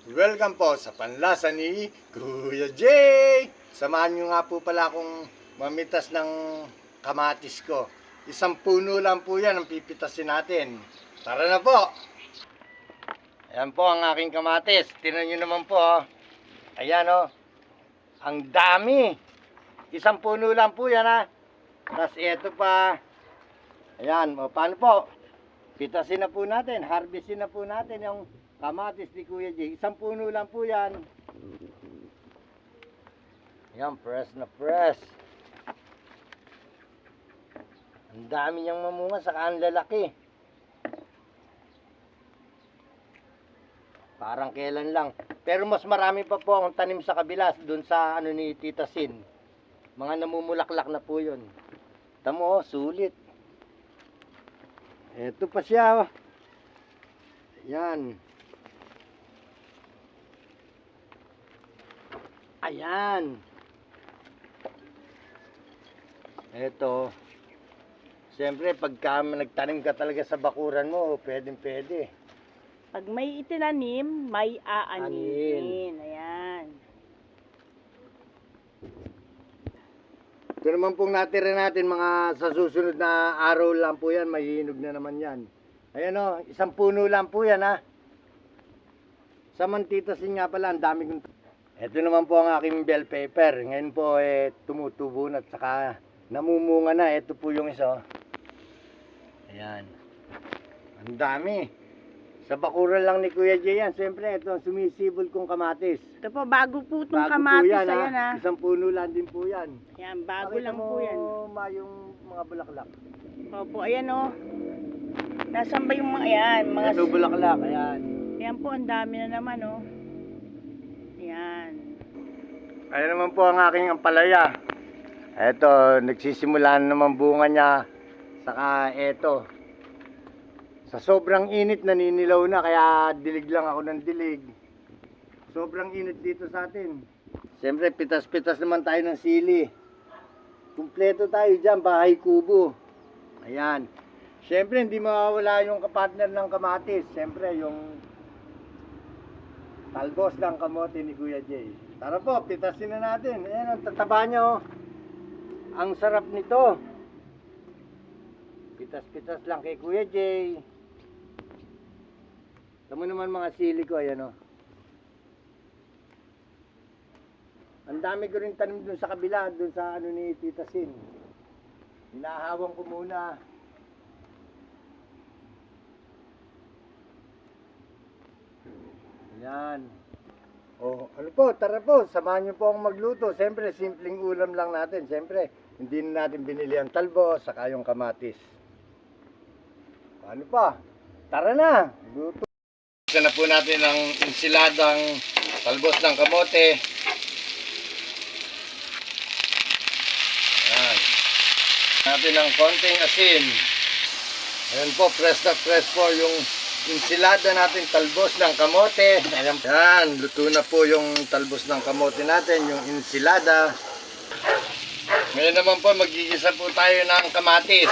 Welcome po sa panlasa ni Kuya Jay! Samahan nyo nga po pala akong mamitas ng kamatis ko. Isang puno lang po yan ang pipitasin natin. Tara na po! Ayan po ang aking kamatis. Tingnan nyo naman po. Ayan o. Ang dami! Isang puno lang po yan ha. Tapos eto pa. Ayan. O, paano po? Pitasin na po natin. Harvestin na po natin yung kamatis ni Kuya Jay. Isang puno lang po yan. Yan, press na press. Ang dami niyang mamunga, saka ang lalaki. Parang kailan lang. Pero mas marami pa po ang tanim sa kabila, dun sa ano ni Tita Sin. Mga namumulaklak na po yun. Tamo, sulit. Eto pa siya. Yan. Ayan. Eto. Siyempre, pagka nagtanim ka talaga sa bakuran mo, pwede. Pag may itinanim, may aanihin. Ayan. Ito naman pong natira natin, mga sa susunod na araw lang po yan, mahihinog na naman yan. Ayan o, isang puno lang po yan ha. Sa mantitasin nga pala, ang dami kong... Ito naman po ang aking bell pepper. Ngayon po tumutubo na at saka namumunga na. Ito po yung isa. Ayan. Ang dami. Sa bakuran lang ni Kuya Jay yan. Siyempre, ito ang sumisibol kong kamatis. Ito po, bago po itong Bago kamatis. po yan, Ayan ha. Isang puno lang din po yan. Ayan, bago Pakita lang mo, po yan. yung mga bulaklak. Opo, ayan o. Nasaan ba yung mga, ayan, mga... Ito bulaklak, ayan. Ayan po, ang dami na naman o. Ayan. Ayan naman po ang aking ampalaya. Ito, nagsisimula na naman bunga niya. Saka ito. Sa sobrang init, naninilaw na. Kaya dilig lang ako ng dilig. Sobrang init dito sa atin. Siyempre, pitas-pitas naman tayo ng sili. Kumpleto tayo dyan, bahay kubo. Ayan. Siyempre, hindi mawawala yung kapartner ng kamatis. Siyempre, yung talbos ng kamote ni Kuya Jay. Tara po, pitasin na natin. Ayan, ang tataba niya oh. Ang sarap nito. Pitas-pitas lang kay Kuya Jay. Tama naman mga sili ko, ayan oh. Ang dami ko rin tanim dun sa kabila, dun sa ano ni Tita Sin. Hinahawang ko muna. Ayan. Oh, ano po, tara po, samahan niyo po akong magluto. Siyempre, simpleng ulam lang natin. Siyempre, hindi na natin binili ang talbos, saka yung kamatis. Ano pa? Tara na, luto. Isa na po natin ang ensiladang talbos ng kamote. Ayan. Natin ng konting asin. Ayan po, press na press po yung ensilada natin, talbos ng kamote. Ayan. Yan, luto na po yung talbos ng kamote natin, yung ensilada. Ngayon naman po, magigisa po tayo ng kamatis.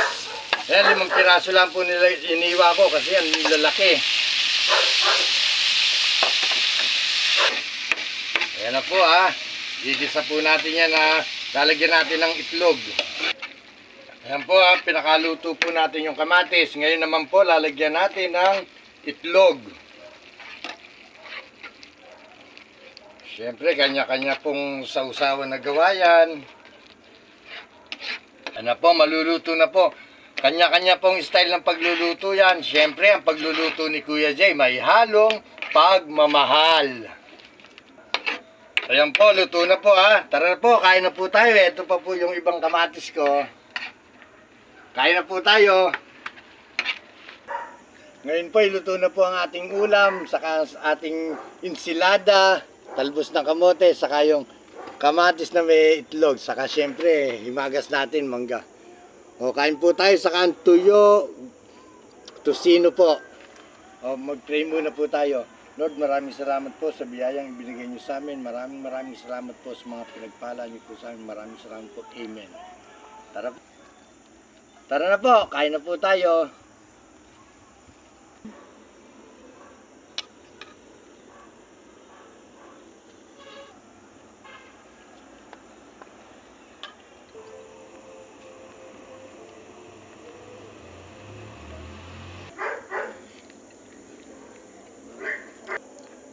Ayan, 5 piraso lang po nila iniwa ko kasi yan, lalaki. Ayan na po ha. Gigisa po natin yan na lalagyan natin ng itlog. Ayan po ha, pinakaluto po natin yung kamatis. Ngayon naman po, lalagyan natin ng itlog. Siyempre, kanya-kanya pong sausawan na gawa yan. Ano po, maluluto na po. Kanya-kanya pong style ng pagluluto yan. Siyempre, ang pagluluto ni Kuya Jay may halong pagmamahal. Ayan po, luto na po ha. Tara na po, kain na po tayo. Ito pa po yung ibang kamatis ko. Kain na po tayo. Ngayon po, iluto na po ang ating ulam, saka ating ensilada, talbos ng kamote, saka yung kamatis na may itlog, saka syempre, himagas natin, mangga. O, kain po tayo, saka ang tuyo, tusino po. O, mag-pray muna po tayo. Lord, maraming salamat po sa biyayang ibinigay niyo sa amin. Maraming salamat po sa mga pinagpala niyo po sa amin. Maraming salamat po. Amen. Tara na po, kain na po tayo.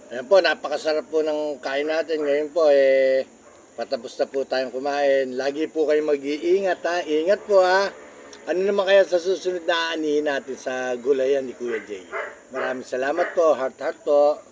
Ayan po, napakasarap po ng kain natin. Ngayon po, patapos na po tayong kumain. Lagi po kayong mag-iingat ha. Ingat po ha. Ano naman kaya sa susunod na aanihin natin sa gulayan ni Kuya Jay? Maraming salamat po. Heart po.